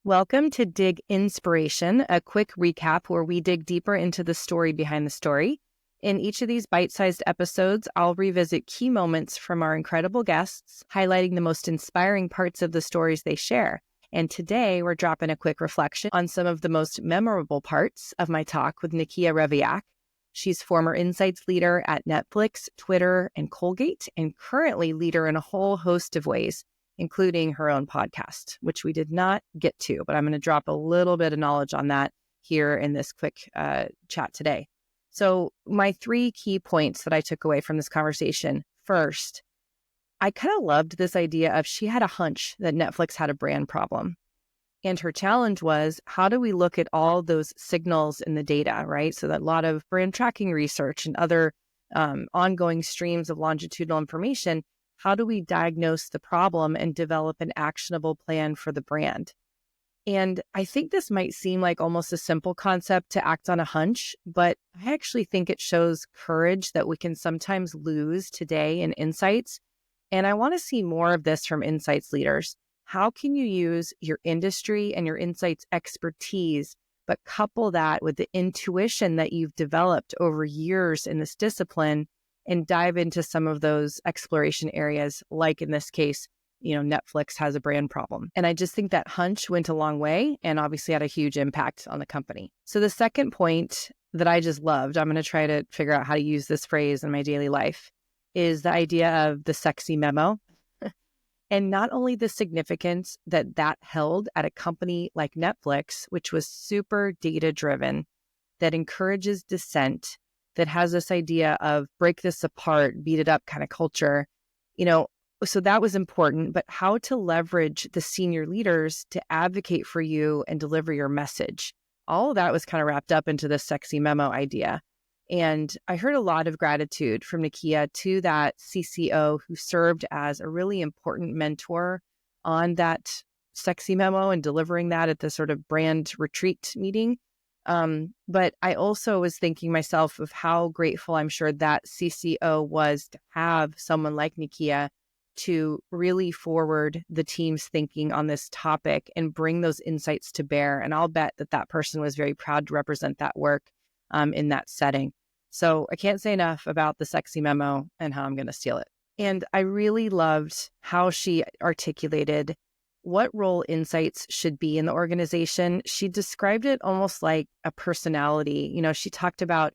Welcome to Dig Inspiration, a quick recap where we dig deeper into the story behind the story. In each of these bite-sized episodes, I'll revisit key moments from our incredible guests, highlighting the most inspiring parts of the stories they share. And today, we're dropping a quick reflection on some of the most memorable parts of my talk with Nikia Reviak. She's former insights leader at Netflix, Twitter, and Colgate, and currently leader in a whole host of ways, including her own podcast, which we did not get to, but I'm going to drop a little bit of knowledge on that here in this quick chat today. So my three key points that I took away from this conversation. First, I kind of loved this idea of she had a hunch that Netflix had a brand problem. And her challenge was, how do we look at all those signals in the data, right? So that a lot of brand tracking research and other ongoing streams of longitudinal information, how do we diagnose the problem and develop an actionable plan for the brand? And I think this might seem like almost a simple concept to act on a hunch, but I actually think it shows courage that we can sometimes lose today in insights. And I want to see more of this from insights leaders. How can you use your industry and your insights expertise, but couple that with the intuition that you've developed over years in this discipline and dive into some of those exploration areas, like in this case, Netflix has a brand problem. And I just think that hunch went a long way and obviously had a huge impact on the company. So the second point that I just loved, I'm going to try to figure out how to use this phrase in my daily life, is the idea of the sexy memo. And not only the significance that that held at a company like Netflix, which was super data-driven, that encourages dissent, that has this idea of break this apart, beat it up kind of culture, so that was important, but how to leverage the senior leaders to advocate for you and deliver your message. All of that was kind of wrapped up into this sexy memo idea. And I heard a lot of gratitude from Nikia to that CCO who served as a really important mentor on that sexy memo and delivering that at the sort of brand retreat meeting. But I also was thinking myself of how grateful I'm sure that CCO was to have someone like Nikia to really forward the team's thinking on this topic and bring those insights to bear. And I'll bet that that person was very proud to represent that work in that setting. So I can't say enough about the sexy memo and how I'm going to steal it. And I really loved how she articulated what role insights should be in the organization. She described it almost like a personality. She talked about,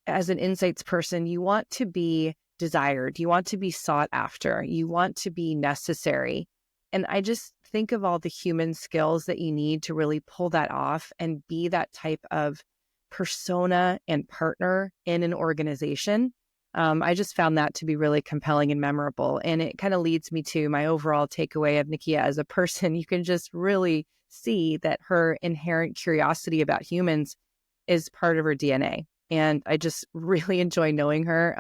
as an insights person, you want to be desired, you want to be sought after, you want to be necessary. And I just think of all the human skills that you need to really pull that off and be that type of persona and partner in an organization. I just found that to be really compelling and memorable. And it kind of leads me to my overall takeaway of Nikia as a person. You can just really see that her inherent curiosity about humans is part of her DNA. And I just really enjoy knowing her.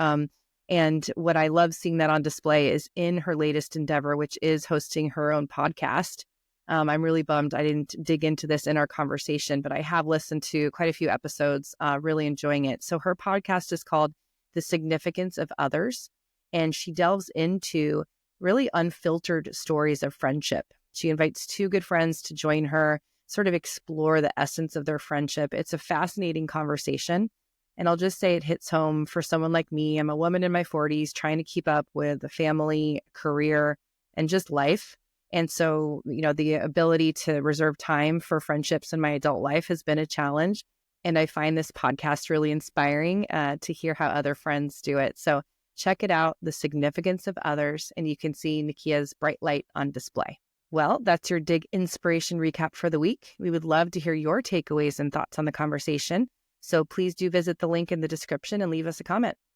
And what I love seeing that on display is in her latest endeavor, which is hosting her own podcast. I'm really bummed I didn't dig into this in our conversation, but I have listened to quite a few episodes, really enjoying it. So her podcast is called The Significance of Others, and she delves into really unfiltered stories of friendship. She invites two good friends to join her, sort of explore the essence of their friendship. It's a fascinating conversation. And I'll just say it hits home for someone like me. I'm a woman in my 40s trying to keep up with a family, career, and just life. And so, the ability to reserve time for friendships in my adult life has been a challenge. And I find this podcast really inspiring to hear how other friends do it. So check it out, The Significance of Others, and you can see Nikia's bright light on display. Well, that's your Dig Inspiration recap for the week. We would love to hear your takeaways and thoughts on the conversation. So please do visit the link in the description and leave us a comment.